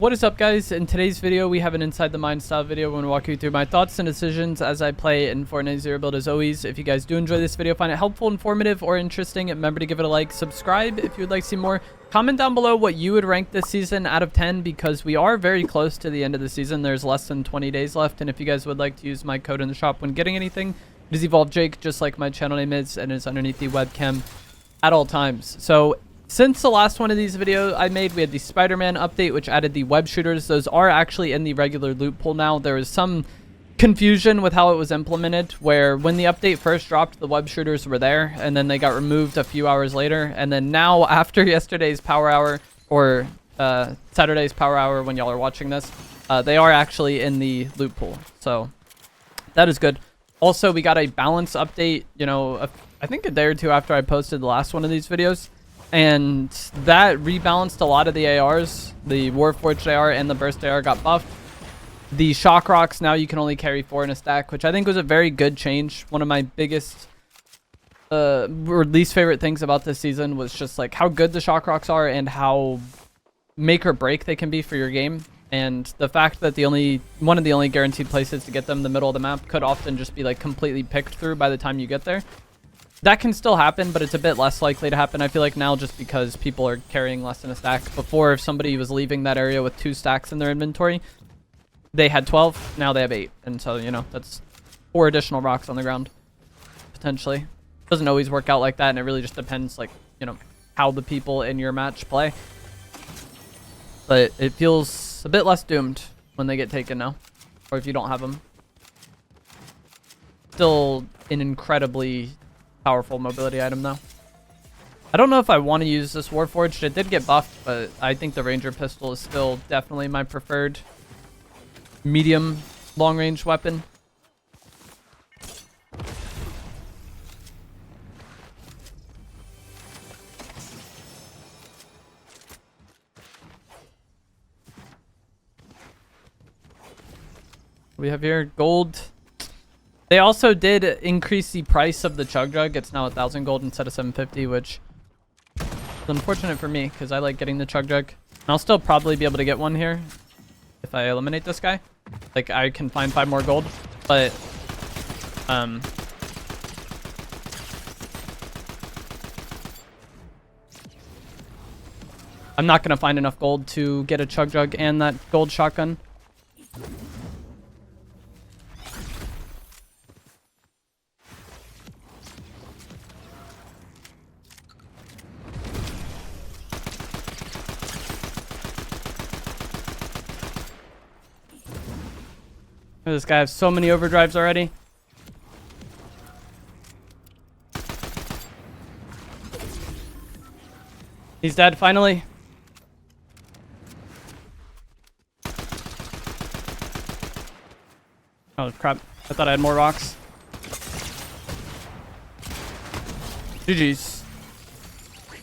What is up, guys? In today's video we have an inside the mind style video. I'm going to walk you through my thoughts and decisions as I play in Fortnite Zero Build. As always, if you guys do enjoy this video, find it helpful, informative, or interesting, remember to give it a like, subscribe if you would like to see more, comment down below what you would rank this season out of 10, because we are very close to the end of the season. There's less than 20 days left, and if you guys would like to use my code in the shop when getting anything, it is EvolveJake, just like my channel name is, and it's underneath the webcam at all times. So since the last one of these videos I made, we had the Spider-Man update, which added the web shooters. Those are actually in the regular loot pool now. There was some confusion with how it was implemented, where when the update first dropped, the web shooters were there, and then they got removed a few hours later. And then now, after yesterday's power hour, or Saturday's power hour when y'all are watching this, they are actually in the loot pool. So that is good. Also, we got a balance update, you know, I think a day or two after I posted the last one of these videos. And that rebalanced a lot of the ARs. The Warforged AR and the Burst AR got buffed. The Shock Rocks, now you can only carry 4 in a stack, which I think was a very good change. One of my biggest or least favorite things about this season was just like how good the Shock Rocks are and how make or break they can be for your game. And the fact that one of the only guaranteed places to get them, the middle of the map, could often just be like completely picked through by the time you get there. That can still happen, but it's a bit less likely to happen, I feel like, now, just because people are carrying less than a stack. Before, if somebody was leaving that area with 2 stacks in their inventory, they had 12, now they have 8. And so, you know, that's 4 additional rocks on the ground, potentially. Doesn't always work out like that, and it really just depends, like, you know, how the people in your match play. But it feels a bit less doomed when they get taken now, or if you don't have them. Still an incredibly powerful mobility item, though. I don't know if I want to use this Warforged. It did get buffed, but I think the Ranger pistol is still definitely my preferred medium long-range weapon. We have here gold. They also did increase the price of the Chug Jug. It's now 1,000 gold instead of 750, which is unfortunate for me because I like getting the Chug Jug. And I'll still probably be able to get one here if I eliminate this guy. Like, I can find 5 more gold, but I'm not going to find enough gold to get a Chug Jug and that gold shotgun. This guy has so many overdrives already. He's dead, finally. Oh, crap. I thought I had more rocks. GG's.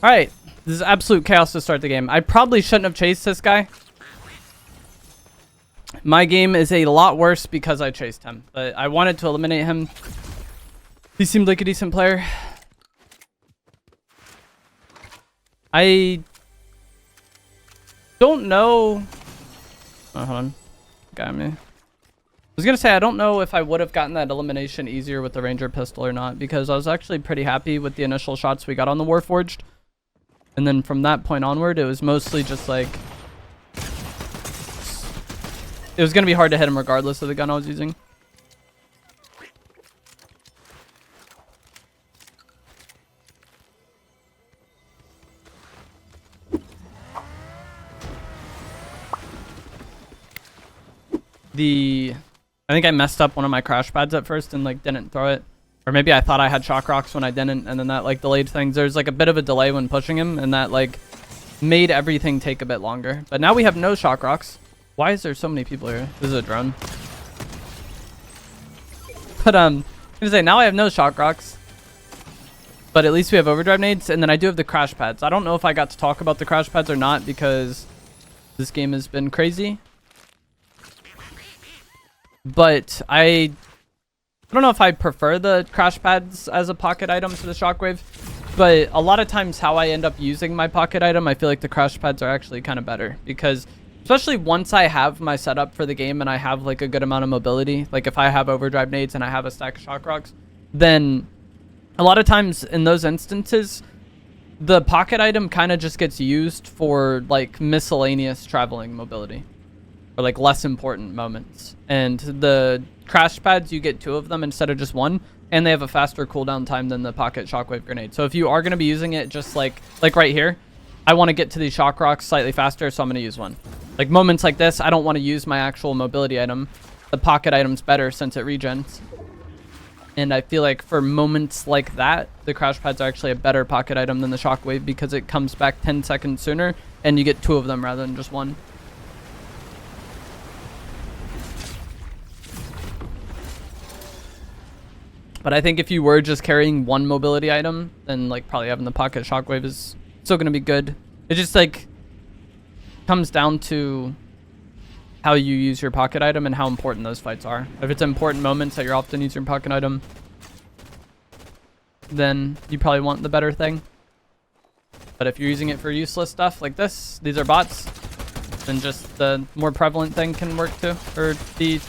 Alright. This is absolute chaos to start the game. I probably shouldn't have chased this guy. My game is a lot worse because I chased him, but I wanted to eliminate him. He seemed like a decent player. I don't know. Oh, hold on. Got me. I was going to say, I don't know if I would have gotten that elimination easier with the Ranger pistol or not, because I was actually pretty happy with the initial shots we got on the Warforged. And then from that point onward, it was mostly just like, it was going to be hard to hit him regardless of the gun I was using. I think I messed up one of my crash pads at first and like didn't throw it. Or maybe I thought I had shock rocks when I didn't, and then that like delayed things. There's like a bit of a delay when pushing him, and that like made everything take a bit longer. But now we have no shock rocks. Why is there so many people here? This is a drone. But I'm gonna say, now I have no shock rocks, but at least we have overdrive nades, and then I do have the crash pads. I don't know if I got to talk about the crash pads or not because this game has been crazy. But I don't know if I prefer the crash pads as a pocket item to the shockwave. But a lot of times how I end up using my pocket item, I feel like the crash pads are actually kind of better, because Especially once I have my setup for the game and I have like a good amount of mobility. Like if I have overdrive nades and I have a stack of shock rocks, then a lot of times in those instances, the pocket item kind of just gets used for like miscellaneous traveling mobility or like less important moments. And the crash pads, you get 2 of them instead of just 1, and they have a faster cooldown time than the pocket shockwave grenade. So if you are going to be using it just like right here, I want to get to these shock rocks slightly faster, so I'm going to use 1. Like moments like this, I don't want to use my actual mobility item. The pocket item's better since it regens. And I feel like for moments like that, the crash pads are actually a better pocket item than the shockwave because it comes back 10 seconds sooner and you get 2 of them rather than just 1. But I think if you were just carrying 1 mobility item, then like probably having the pocket shockwave is still going to be good. It just like comes down to how you use your pocket item and how important those fights are. If it's important moments that you're often using your pocket item, then you probably want the better thing. But if you're using it for useless stuff like this, these are bots, then just the more prevalent thing can work too, or the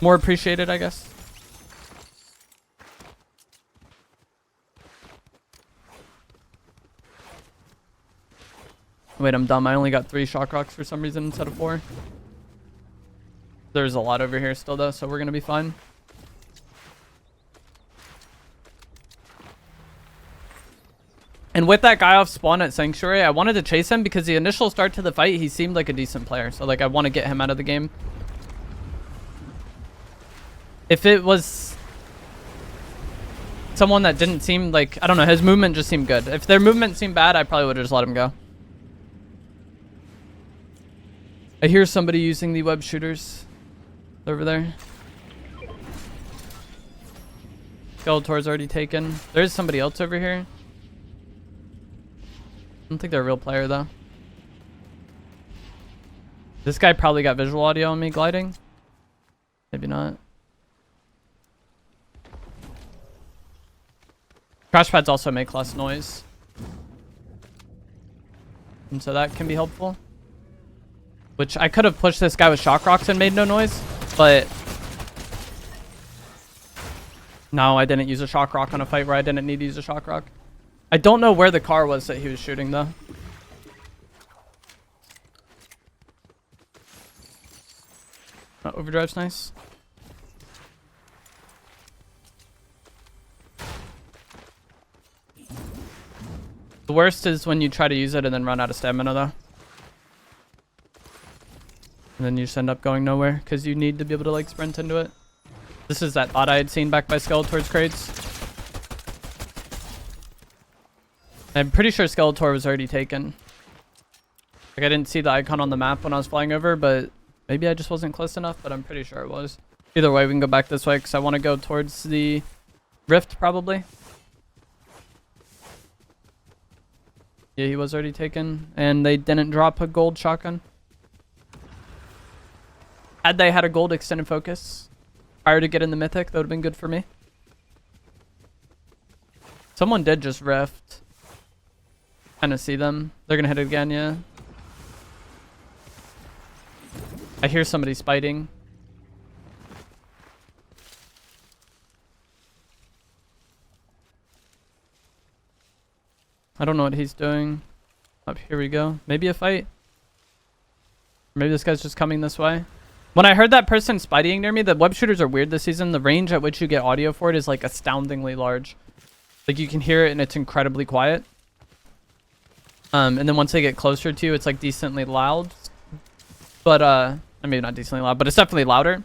more appreciated, I guess. Wait, I'm dumb. I only got 3 shock rocks for some reason instead of 4. There's a lot over here still though, so we're gonna be fine. And with that guy off spawn at Sanctuary, I wanted to chase him because the initial start to the fight, he seemed like a decent player. So like I want to get him out of the game. If it was someone that didn't seem like, I don't know, his movement just seemed good. If their movement seemed bad, I probably would have just let him go. I hear somebody using the web shooters over there. Skeletor's already taken. There's somebody else over here. I don't think they're a real player though. This guy probably got visual audio on me gliding. Maybe not. Crash pads also make less noise, and so that can be helpful. Which I could have pushed this guy with shock rocks and made no noise, but no, I didn't use a shock rock on a fight where I didn't need to use a shock rock. I don't know where the car was that he was shooting though. Overdrive's nice. The worst is when you try to use it and then run out of stamina though. And then you just end up going nowhere because you need to be able to like sprint into it. This is that bot I had seen back by Skeletor's crates. I'm pretty sure Skeletor was already taken. Like I didn't see the icon on the map when I was flying over, but maybe I just wasn't close enough, but I'm pretty sure it was. Either way, we can go back this way because I want to go towards the rift probably. Yeah, he was already taken and they didn't drop a gold shotgun. Had they had a gold extended focus prior to getting the mythic, that would have been good for me. Someone did just rift. Kind of see them. They're going to hit it again, yeah. I hear somebody spiting. I don't know what he's doing. Up here we go. Maybe a fight. Maybe this guy's just coming this way. When I heard that person spiting near me, the web shooters are weird this season. The range at which you get audio for it is like astoundingly large. Like you can hear it and it's incredibly quiet. And then once they get closer to you, it's like decently loud. But, I mean, not decently loud, but it's definitely louder.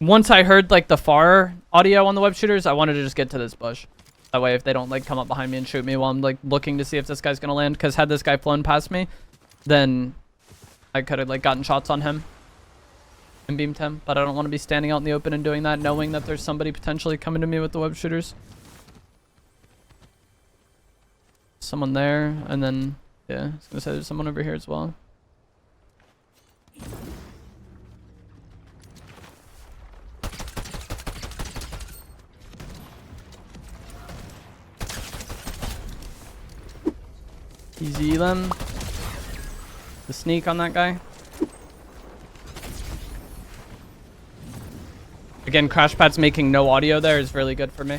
Once I heard like the far audio on the web shooters, I wanted to just get to this bush. That way, if they don't like come up behind me and shoot me while I'm like looking to see if this guy's gonna land. Because had this guy flown past me, then I could have like gotten shots on him and beamed him. But I don't want to be standing out in the open and doing that, knowing that there's somebody potentially coming to me with the web shooters. Someone there, and then yeah, I was gonna say there's someone over here as well. Easy them. The sneak on that guy. Again, Crashpad's making no audio there is really good for me.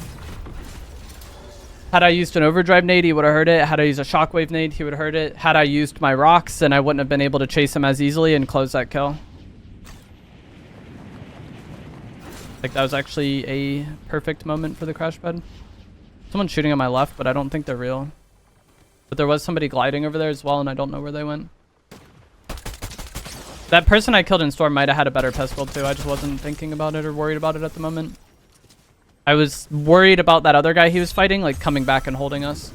Had I used an overdrive nade, he would have heard it. Had I used a shockwave nade, he would have heard it. Had I used my rocks, then I wouldn't have been able to chase him as easily and close that kill. Like, that was actually a perfect moment for the Crashpad. Someone's shooting on my left, but I don't think they're real. But there was somebody gliding over there as well, and I don't know where they went. That person I killed in Storm might have had a better pistol too. I just wasn't thinking about it or worried about it at the moment. I was worried about that other guy he was fighting, like coming back and holding us.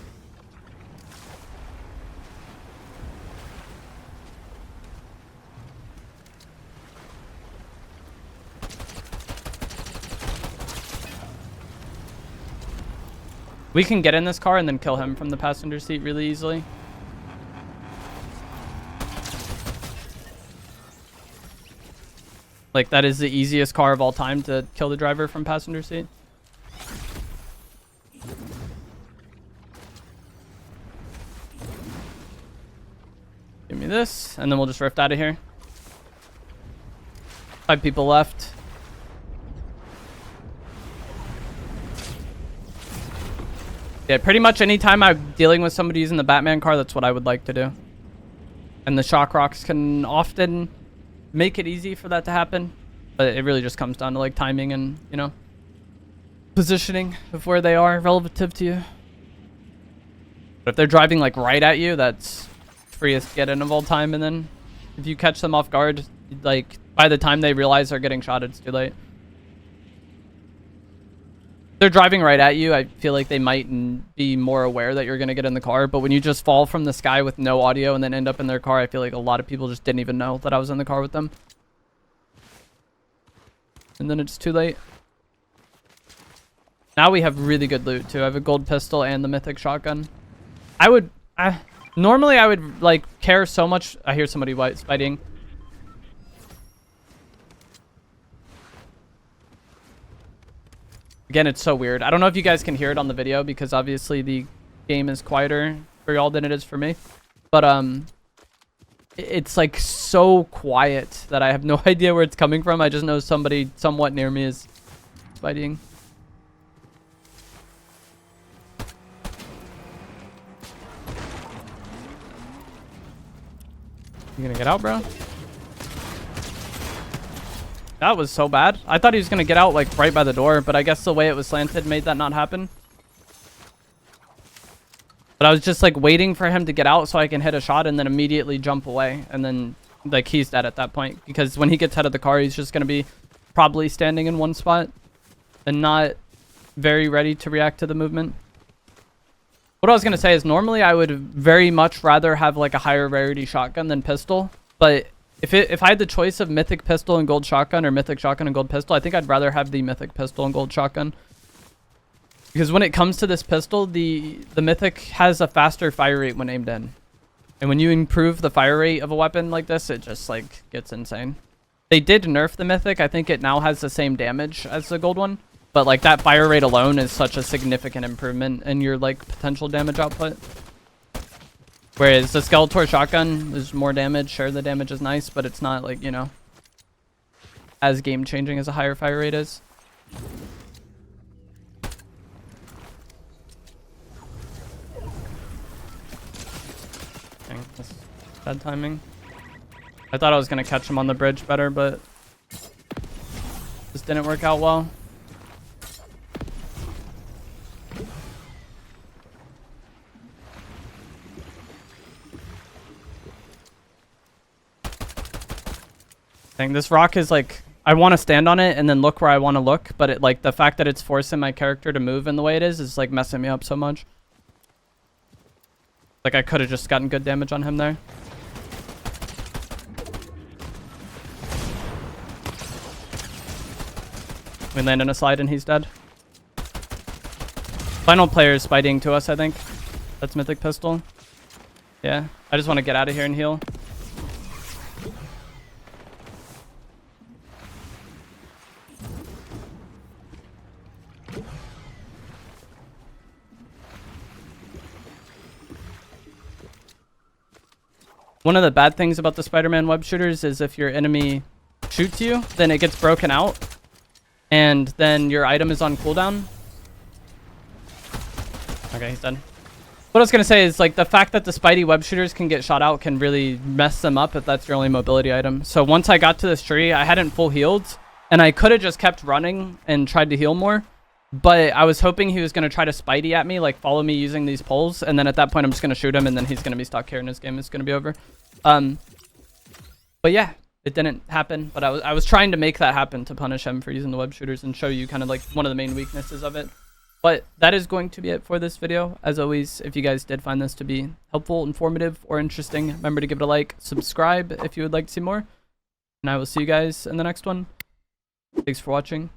We can get in this car and then kill him from the passenger seat really easily. Like, that is the easiest car of all time to kill the driver from passenger seat. Give me this, and then we'll just rift out of here. 5 people left. Yeah, pretty much anytime I'm dealing with somebody using the Batman car, that's what I would like to do. And the shock rocks can often make it easy for that to happen. But it really just comes down to, like, timing and, you know, positioning of where they are relative to you. But if they're driving, like, right at you, that's freest get in of all time. And then if you catch them off guard, like, by the time they realize they're getting shot, it's too late. They're driving right at you, I feel like they might be more aware that you're going to get in the car. But when you just fall from the sky with no audio and then end up in their car, I feel like a lot of people just didn't even know that I was in the car with them. And then it's too late. Now we have really good loot too. I have a gold pistol and the mythic shotgun. Normally I would like care so much. I hear somebody fighting. Again, it's so weird. I don't know if you guys can hear it on the video because obviously the game is quieter for y'all than it is for me. But it's like so quiet that I have no idea where it's coming from. I just know somebody somewhat near me is fighting. You gonna get out, bro? That was so bad. I thought he was gonna get out like right by the door, but I guess the way it was slanted made that not happen. But I was just like waiting for him to get out so I can hit a shot and then immediately jump away. And then like he's dead at that point because when he gets out of the car, he's just gonna be probably standing in one spot and not very ready to react to the movement. What I was gonna say is normally I would very much rather have like a higher rarity shotgun than pistol, but if I had the choice of mythic pistol and gold shotgun or mythic shotgun and gold pistol, I think I'd rather have the mythic pistol and gold shotgun. Because when it comes to this pistol, the mythic has a faster fire rate when aimed in. And when you improve the fire rate of a weapon like this, it just like gets insane. They did nerf the mythic. I think it now has the same damage as the gold one. But like that fire rate alone is such a significant improvement in your like potential damage output. Whereas the Skeletor shotgun is more damage. Sure, the damage is nice, but it's not like, you know, as game changing as a higher fire rate is. Dang, that's bad timing. I thought I was going to catch him on the bridge better, but this didn't work out well. This rock is like, I want to stand on it and then look where I want to look, but it like the fact that it's forcing my character to move in the way it is like messing me up so much. Like I could have just gotten good damage on him there. We land in a slide and he's dead. Final player is fighting to us, I think. That's mythic pistol. Yeah, I just want to get out of here and heal. One of the bad things about the Spider-Man web shooters is if your enemy shoots you, then it gets broken out, and then your item is on cooldown. Okay, he's done. What I was going to say is, like, the fact that the Spidey web shooters can get shot out can really mess them up if that's your only mobility item. So once I got to this tree, I hadn't full healed, and I could have just kept running and tried to heal more. But I was hoping he was going to try to Spidey at me, like follow me using these poles. And then at that point, I'm just going to shoot him, and then he's going to be stuck here, and his game is going to be over. But yeah, it didn't happen. But I was trying to make that happen to punish him for using the web shooters and show you kind of like one of the main weaknesses of it. But that is going to be it for this video. As always, if you guys did find this to be helpful, informative, or interesting, remember to give it a like, subscribe if you would like to see more. And I will see you guys in the next one. Thanks for watching.